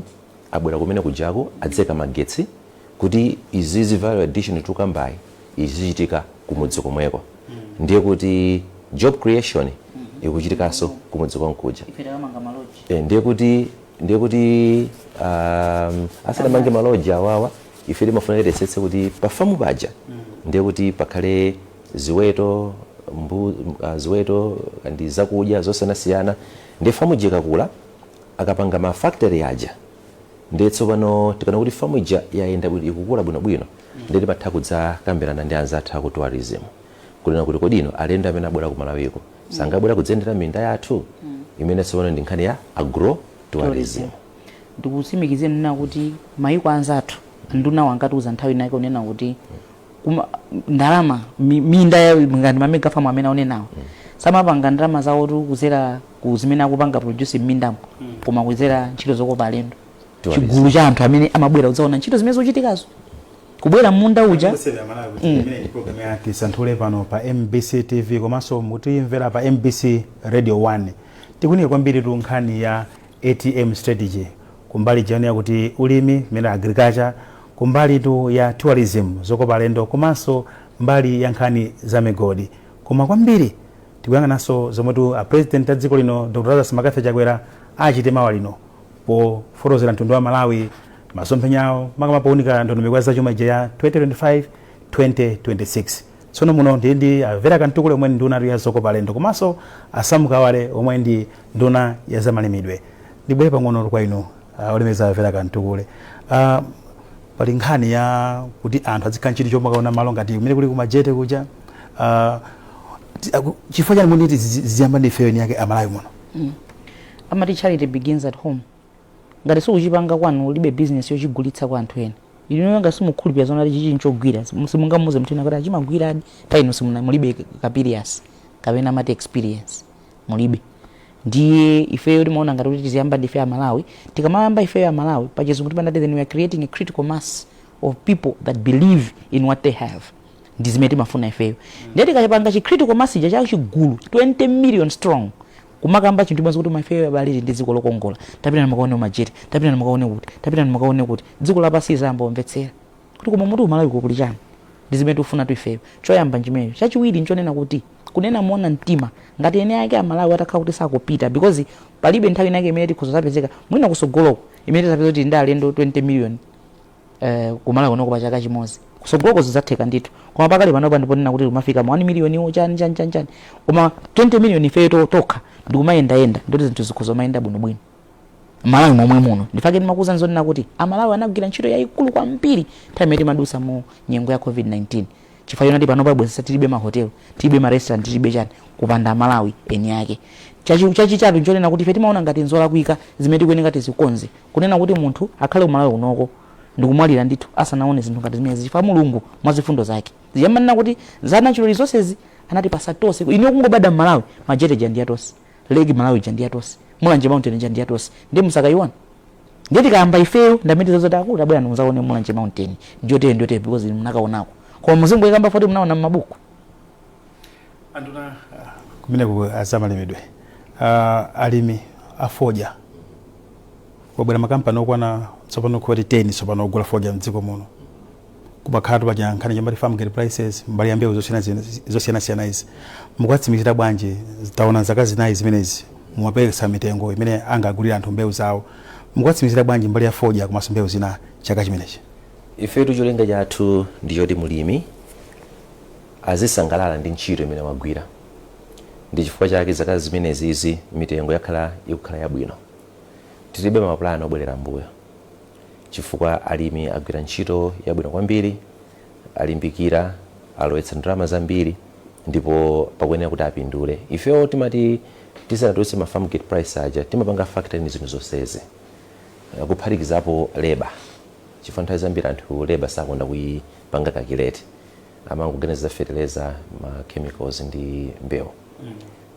abwera kumene kujako adzeka magetsi kuti izizi value addition tukambayi izichitika kumudzi komweko. Ndiye kuti job creation ikuchitikaso kumudzi konkuja. Ndiye kuti asanamange maloji awawa ife timafuna tiyesetse kuti pafamu paja ndiye kuti pakhale ziweto ndi zakudya zosiyanasiyana. Ndiye famu jikakula akapanga ma factory aja ndiye tsopano tikana kuti famu ija yayenda ikukula bwinobwino ndiye timatha kudzakambirana ndi anzathu aku tourism kunena kuti kodino alendo amene abwera ku Malawiko sangabwera kudzendera minda yathu imene tsopano ndi nkhani ya agro tourism. Ndikutsimikize nena kuti mayiko anzathu nduna wangatiuza nthawi nake unena kuti ndalama minda ya ngati mamega farm amene aonenawo samapanga ndalama zawo tu kuzera kuzimene akupanga produce m'mindamo koma kuzera ntchito zokopa alendo. Chigulu cha anthu amene amabwera kudzaona ntchito zimene zochitikazo kubwera munda uja program ya Tisanthule pano pa MBC TV komanso mutimvera pa MBC Radio 1 tikunika kwambiri tu nkhani ya ATM strategy kumbali jani yakuti ulimi mena agriculture kumbali tu ya tourism zokopa alendo komanso mbali ya nkhani za migodi koma kwambiri tikuyang'ananso zomwe tu president a dziko lino Dr. Samakafe Chakwera achite mawa lino pofotokozera mtundu wa Malawi masomphenya awo makamapaunika ndondomeko za chuma ya 2025-2026 tsono muno ndi Vera Kantukule omwe nduna ya zokopa alendo komanso Asamuka Wale omwe ndi nduna ya zamalimidwe ndibwere pang'ono kwa inu olemeza Vera Kantukule pali nkhani ya kuti anthu azikhala ntchito chomwe kaona malo ngati kumene kuli kumajete kuja chifukwa chani muniti ziyamba ndi ifeyo yake Amalawi muno amati charity begins at home ngati sukuchipanga kwanu ulibe business yochigulitsa kwa anthu ena inu ngati simukhulupirira zona chichi nchogwira simungamuze mthina kuti achimagwiradi paino mulibe capirious kapena mati experience mulibe ndiye ifeyo timaona ngati kuti tiziyamba ndi ifeyo ya Malawi tikamayamba ifeyo ya Malawi pachizungu timandati then we are creating a critical mass of people that believe in what they have ndi zimene timafuna ifeyo ndiye tikachapanga chi critical mass cha chigulu 20 million strong kumakamba chinthu bwanzo kuti mafeyo yabaliri ndi dziko lokongola tapita makaone majeti tapita makaone kuti dziko lapasi zambo omvetsera kuti koma mutu Malawi kuli chani ndi zimene tifuna ifeyo choyamba njimeyo chachiwiri nchonena kuti kunena muona mtima ngati ene yake Malawi atakhala kuti sakupita because palibe nthawi yake imene tikhozapezeka mwina kusogoloko imene tapeza kuti ndi alendo 20 million kumala kunoko pa chaka chimodzi kusogoloko zidzatheka ndithu koma pakali panopa ndiponena kuti kumafika 1 million iwo chani koma 20 million ifeyo tokha ndikumayenda ndoti zinthu zikhozomayenda bwinobwino Malawi momwe muno ndifake ndimakuza nzonena kuti Amalawi anagwira ntchito yayikulu kwambiri time imene madusa mu nyengo ya COVID-19 chifukwa yonati panopa bweza tilibe mahotelo tilibe ma restaurant tilibe chani kupanda Malawi eni yake chachichatu nchonena kuti ife timaona ngati nzola kuika zimene tikuyeneka tizikonze kunena kuti munthu akhale Malawi unoko ndikumwalira ndithu asanaone zinthu ngati zimene zifa Mulungu mwazifundo zake ziyamanena kuti za natural resources anati pasatose ine kungobada Malawi majete jandiatos legi Malawi jandiatos Mulanje Mountain jandiatos ndi musakaiwana ndiye tikayamba ifeyo ndamene zozota akulu abwera nonzaone Mulanje Mountain njote because mnakaonako kwa muzungu ikamba foti mnaona mabuku anduna kumene ku azamalimidwe alimi afoja kwabwera makampani okwana tsopano kuti 10 tsopano ogula foja mdziko muno kubakhatu paja nkhani chambali farm gate prices mbali ya mbewu zosiyana izi mukatsimikira bwanji taona zaka zinayi zimenezi mumapereka mitengo imene angagulira anthu mbewu zawo mukatsimikira bwanji mbali ya foja komanso mbewu zina chaka chimenechi ifetu cholinga chathu ndichoti mulimi azisangalala ndi ntchito imene wagwira ndi chifukwa chake zaka zimenezi izi mitengo ikukhala yabwino tilibe mapulani obwerera mbuyo chifukwa alimi agwira ntchito yabwino kwambiri alimbikira alowetsa ndalama zambiri ndipo pakuyenera kuti apindule ifeyo timati tisanatulutse ma farm gate price aja timapanga factor ni zinthu zonsezi kuphatikizapo labor chifukwa nthawi zambiri anthu labor sakonda kuipanga calculate amangoganiza fertilizer ma chemicals ndi mbewu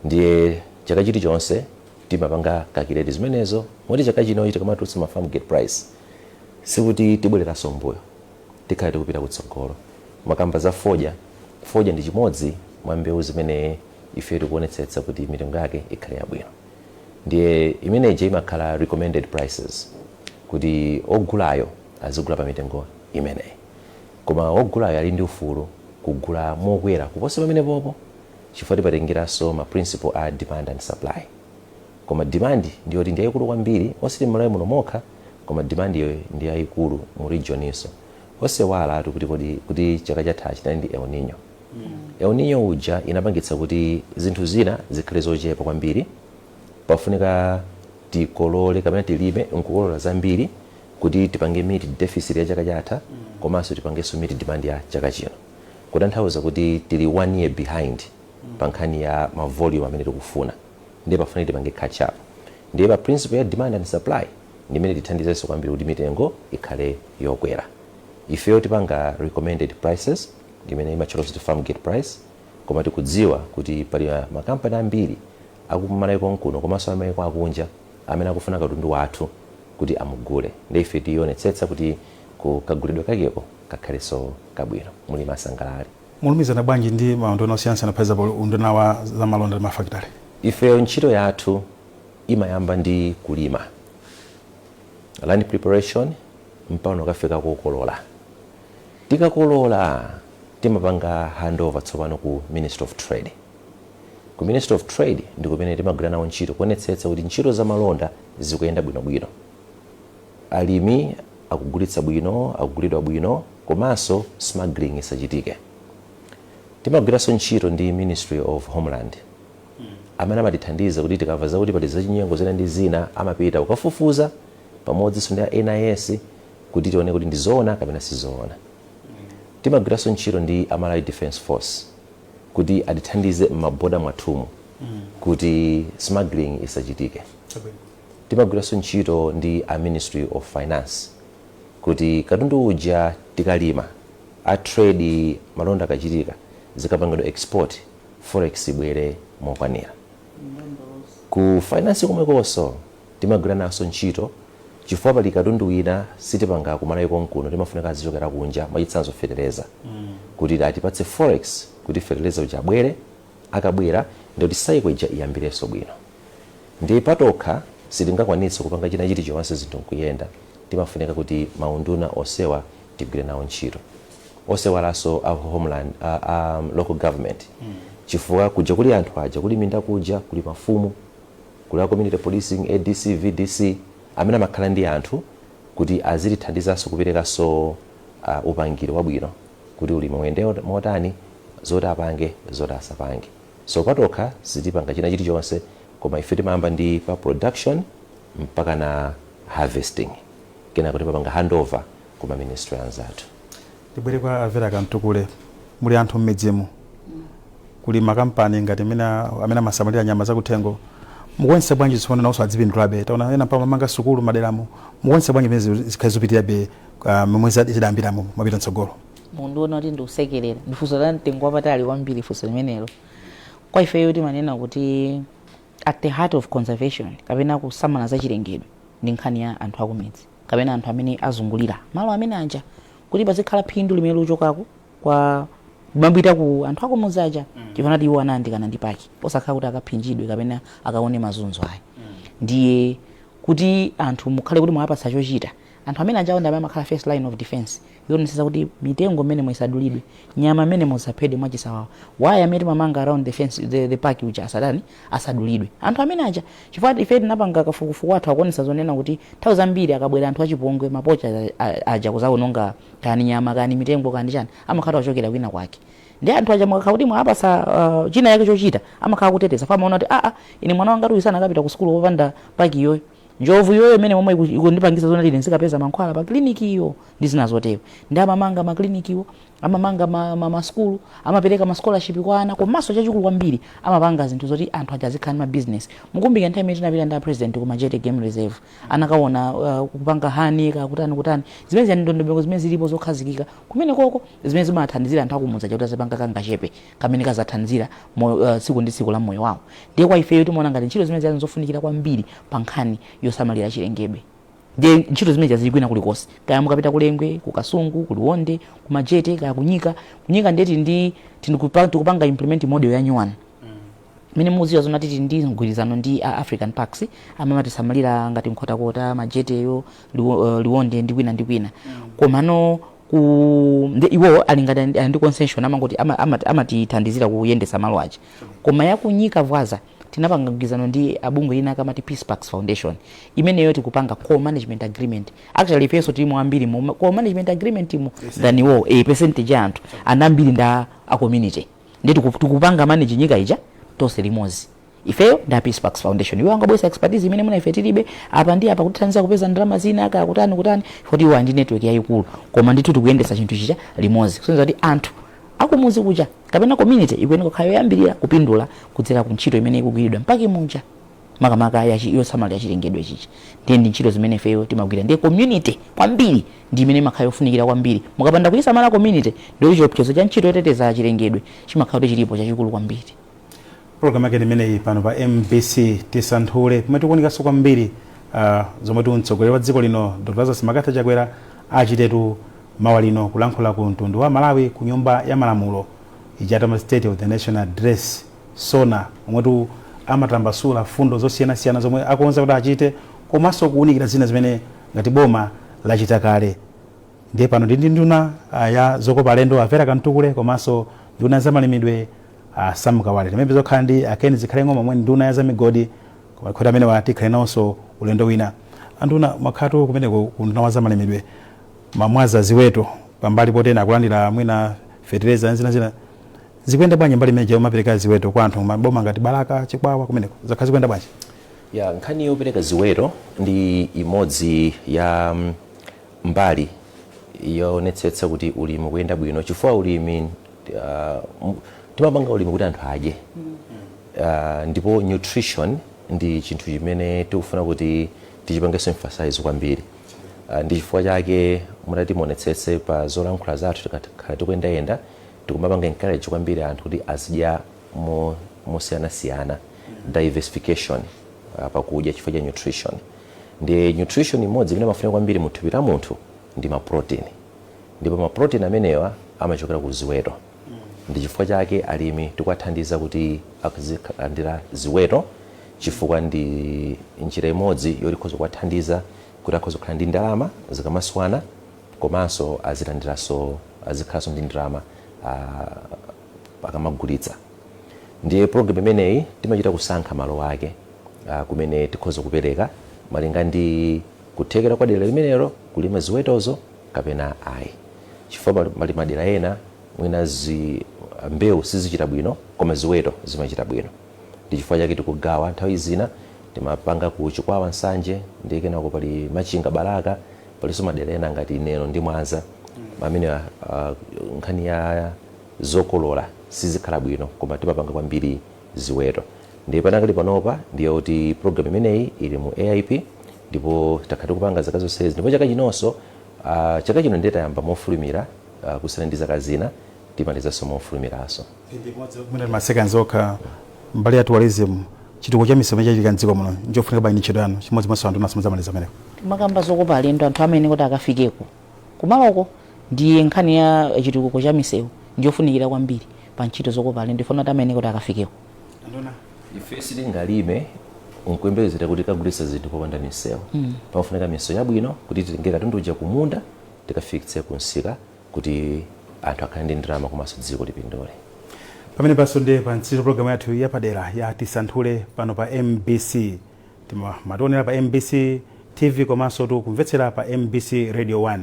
ndiye chaka chilichonse timapanga calculate zimenezo moti chaka chino tikamatulutsa ma farm gate price sikuti tibwereranso mbuyo tikhale tikupita kutsogolo makamba za foja ndi chimodzi mwa mbewu zimene ife tikuonetsetsa kuti mitengo yake ikhale yabwino ndiye imeneje imakhala recommended prices kuti ogulayo azigula pa mitengo imeneyi koma ogulayo ali ndi ufulu kugula mokwera kuposa pamene popo chifukwa tipatengeranso ma principle a demand and supply koma demand ndiyoti ndi yayikulu kwambiri osati Malawi muno mokha koma demand iyo ndi yayikulu mu region iso osewala atu kuti chaka chatha chinali ndi El Niño uja inapangitsa kuti zinthu zina zikhale zochepa kwambiri pafunika tikolole kapena tilime nkukolola zambiri kuti tipange meet deficit ya chaka chatha komanso tipangenso meet demand ya chaka chino kutanthauza kuti tili 1 year behind pa nkhani ya ma volume amene tikufuna ndiye pafunika tipange catch up ndiye pa principle ya demand and supply ndimene tithandizenso kwambiri kuti mitengo ikhale yokwera ifeyo tipanga recommended prices imene imachokera kuti farm gate price koma tikudziwa kuti pali makampani ambiri akumalawi konkuno komanso amayiko akunja amene akufuna katundu wathu kuti amugule ndiye ife tionetsetsa kuti kukagulidwe kakeko kakhalenso kabwino mulimi asangalale. mulumizana bwanji ndi maunduna osiyanasiyana phaizabo unduna wa zamalonda ndi mafakitale? Ifeyo ntchito yathu imayamba ndi kulima, land preparation mpaka kufika kukolola. Tikakolola timapanga handover tsopano ku Ministry of Trade. Ku Ministry of Trade ndi kumene timagwira nawo ntchito kuonetsetsa kuti ntchito za malonda zikuyenda bwinobwino, alimi akugulitsa bwino, akugulidwa bwino, komanso smuggling isachitike. Timagwiranso ntchito ndi Ministry of Homeland amene amatithandiza kuti tikamva zakuti pali zachinyengo zina ndi zina amapita kukafufuza pamodzinso ndi NIS kuti tione kuti ndizoona kapena sizoona. Timagwiranso ntchito ndi Malawi Defense Force kuti atithandize m'maboda mwathumu kuti smuggling isachitike. Timagwiranso ntchito ndi a Ministry of Finance kuti katundu uja tikalima a trade malonda akachitika zikapangidwa export forex ibwere mokwanira. Ku finance komwekonso timagwira naso ntchito chifukwa pali katundu wina sitipanga kumalawi konkuno timafunika azichokera kunja mwachitsanzo fetereza kuti atipatse forex kuti fetereza uja abwere, akabwera ndikuti cycle ija iyambirenso bwino. Ndi patokha sitingakwanitse kupanga china chilichonse zinthu nkuyenda, timafunika kuti maunduna osewa tigwire nawo ntchito, osewalaso a homeland local government chifukwa kuja kuli anthu aja, kuli minda kuja, kuli mafumu, kuli community policing, ADC, VDC amene amakhala ndi anthu kuti azitithandizanso kuperekanso upangiri wabwino kuti ulimi uyende motani, zoti apange zoti asapange. So patokha sitipanga china chilichonse, koma ife timayamba ndi pa production mpaka na harvesting, kena kuti papanga handover kuma ministry anzathu. Tibwere kwa Avera Kantukule, muli anthu mmedzemo kuli makampani ngati amene amasamalira nyama zakuthengo, mukuonesa bwanji zifuna nawonso adzipindulabe? Taona ena pa mamanga sukulu maderamo, mukuonesa bwanji pamene zikhazi zopitirabe mwezi tidayambiramo mapita mtsogolo? Mundiona kuti ndiusekerera ndifunso la mtengo wapatali kwambiri funso limenelo. Kwa ifeyo timanena kuti at the heart of conservation kapena kusamala za chilengedwe ndi nkhani ya anthu akumidzi kapena anthu amene azungulira malo amene anja kuti pazikhala phindu limene luchokako kwa mabita ku anthu akumudzi aja chifana kuti iwo anayandikana ndi paki osakhala kuti akaphinjidwe kapena akaone mazunzo ayi. Ndiye kuti anthu mukhale kuti mwapatsa chochita anthu amene ajawo ndi amene amakhala first line of defense, yonesesa kuti mitengo mmene mwisadulidwe, nyama mmene musaphedwe mwachisawawa, waya amene mamanga around the fence the park uja asadulidwe anthu amene aja. Chifukwa ife tinapanga kafukufuku athu akuonesa zonena kuti nthawi zambiri akabwera anthu achipongwe mapocha aja kuzaononga kani nyama kani mitengo kani chani amakhala ochokera kwina kwake. Ndi anthu aja mwakhala kuti mwapasa china yake chochita amakhala kuteteza fa maona kuti ine mwana wanga tuyisana akapita ku skulu popanda paki yoyo, njovu yoyo imene momwe ikundipangisa zona tili nsikapeza mankhwala pa kliniki iyo ndi zina zotero. Ndi amamanga makliniki iwo, amamanga maskulu, amapereka ma scholarship kwa ana, komanso chachikulu kwambiri amapanga zinthu zoti anthu aja azikhala ma business. Mukumbukira nthawi imene tinapita ndi president ku Majete Game Reserve anakaona kupanga hani kutani zimene ndondomeko zimene zilipo zokhazikika kumene koko zimene zimathandizira anthu akumudzi kuti azipanga kangachepe kamene kazathandizira tsiku ndi tsiku la moyo wawo. Ndiye kwa ifeyo timaona ngati ntchito zimene zizofunikira kwambiri pa nkhani yosamalira chilengedwe. Ndiye ntchito zimene zilikwina kulikonse, kaya mukapita kulengwe, kukasungu, kuliwonde, kumajete, kaya kunyika ndeti tikupanga implement model ya nyuwani. Mene muziwa zona titi ndi mgwirizano ndi African Parks amatisamalira ngati mkhotakota majeteyo, liwonde ndi kwina. Komano iwo alingati ndi concession amangoti amatithandizira kuyendesa malo aja. Koma yakunyika vwaza tinapanga mgwirizano ndi abungwe lina kamati Peace Parks Foundation imene yoti kupanga co-management agreement. Actually peso timu ambiri co-management agreement timu than wo percentage ya anthu anambiri nda a community ndi tikupanga manage nyika ija tonse limozi. Ifeyo nda Peace Parks Foundation iwo angabwesa expertise imene muna ife tilibe apa ndi apa kutithandiza kupeza ndalama zina aka kutani kuti iwo ndi network yayikulu, koma ndithu tikuyendesa chinthu chicha limozi kusonyeza kuti anthu akumuzi kuja kapena community ikuyenera kukhala yoyambirira kupindula kudzera ku ntchito imene ikugwiridwa mpaka munja makamaka yosamalira chilengedwe chichi. Ndiye ndi ntchito zimene ifeyo timagwira ndiye community kwambiri ndi imene imakhala yofunikira kwambiri. Mukapanda kuyisamala community ndiyo chiopsezo cha ntchito yoteteza chilengedwe chimakhala kuti chilipo chachikulu kwambiri. Program yake imeneyi pano pa MBC Tisanthule pomwe tikuonekaso kwambiri zomwe tiuntsogoleri wa dziko lino Dr. Simakatha Chakwera achitetu mawa lino kulankhula ku mtundu wa Malawi ku nyumba ya malamulo ijatama State of the National Address SONA omwetu amatambasula fundo zosiyanasiyana zomwe akonza kuti achite komanso kuunikira zina zimene ngati boma lachita kale. Ndiye pano ndi nduna ya zokopa alendo Avera Kantukule komanso nduna za malimidwe Sam Kawale timene zokhala ndi Ken Zikhalengo omwe nduna ya zamigodi koma amene watikhale nawonso ulendo wina. Anduna makhatu kumene ku nduna wa za malimidwe mamwaza ziweto pambali potena akulandira mwina fertilizer zina zikuyenda bwanji mbali meje umapereka ziweto kwa anthu maboma ngati Balaka Chikwawa kumeneko zakhazi kuyenda bwanji? Ya nkhani yopereka ziweto ndi imodzi ya mbali yonetsetsa kuti ulimi kuyenda bwino chifukwa ulimi timapanga ulimi kuti anthu adye. Ndipo nutrition ndi chinthu chimene tikufuna kuti tichipangenso emphasize kwambiri. Ndi chifukwa chake mutati monetsetse pa zolankhula zathu tikakhala tikuyendayenda tikumapanga encourage kwambiri anthu kuti azidya mosiyanasiyana, diversification pakudya chifukwa cha nutrition. Ndi nutrition imodzi imene amafunika kwambiri mu thupi la munthu ndi maprotein. Ndipo maprotein amenewa amachokera ku ziweto. Ndi chifukwa chake alimi tikuwathandiza kuti akazilandira ziweto chifukwa ndi njira imodzi yolikhoza kuwathandiza kuti akhoza kukhala ndi ndalama zikamaswana komanso azikhalanso ndi ndalama akamagulitsa. Ndiye program imeneyi timachita kusankha malo ake kumene tikhoza kupereka malinga ndi kuthekera kwa dera limenelo kulima ziwetozo kapena ayi. Chifukwa mali madera ena mwina mbewu sizichita bwino koma ziweto zimachita bwino. Ndi chifukwa chake tikugawa nthawi zina timapanga ku Chikwawa Nsanje ndi kenako pali Machinga Balaka palinso madera ena ngati Neno ndi Mwanza amene nkhani ya zokolola sizikhala bwino koma timapanga kwambiri ziweto. Ndi panakali panopa ndiye kuti program imeneyi ili mu AIP ndipo takhala tikupanga zaka zonsezi ndipo chaka chinonso chaka chino ndiye tayamba mofulumira kusiyana ndi zaka zina timalizanso mofulumiraso. Mwina masekanzi okha mbali ya tourism chituko cha misemo chachitika mdziko muno njofunika bwanji ntchito yanu chimodzimodzi anthu nasimuzamaliza amenewo. Timakamba zokopa alendo anthu amene kuti akafikeko kumaloko ndiye nkhani ya chitukuko cha misewu njofunikira kwambiri pa ntchito zokopa alendo ifuna kuti amene kuti akafikeko. Andona ife sitingalime nkuyembekezera kuti kagulitsa zinthu popanda misewu. Pafunika misewu yabwino kuti titengere katundu uja kumunda tikafikitse kunsika kuti anthu akhale ndi ndalama komanso dziko lipindule. Pamene pasonde pa ntchito program yathu yapadera ya Tisanthule pano pa MBC matonera pa MBC TV komanso kumvetsera pa MBC Radio 1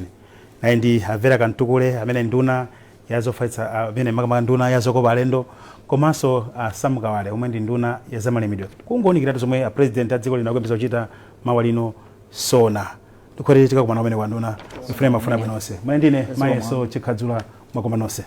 naye ndi Avera Kantukule amene nduna yazofalitsa amene makamaka nduna yazokopa alendo komanso Sam Kawale omwe ndi nduna ya zamalimidwe. Kungonikiratu zomwe president a dziko lino akuyembekeza kuchita mawa lino SONA ndikhotera tikakumana pamene kwa nduna ifune mafuna bwinonse mene ndine mayeso chikhadzula mwakoma nonse.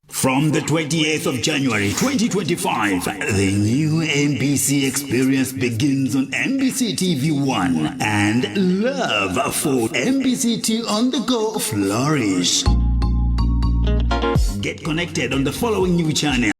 From the 28th of January 2025, the new NBC experience begins on NBC TV1 and love for NBC2 on the go flourish. Get connected on the following new channel.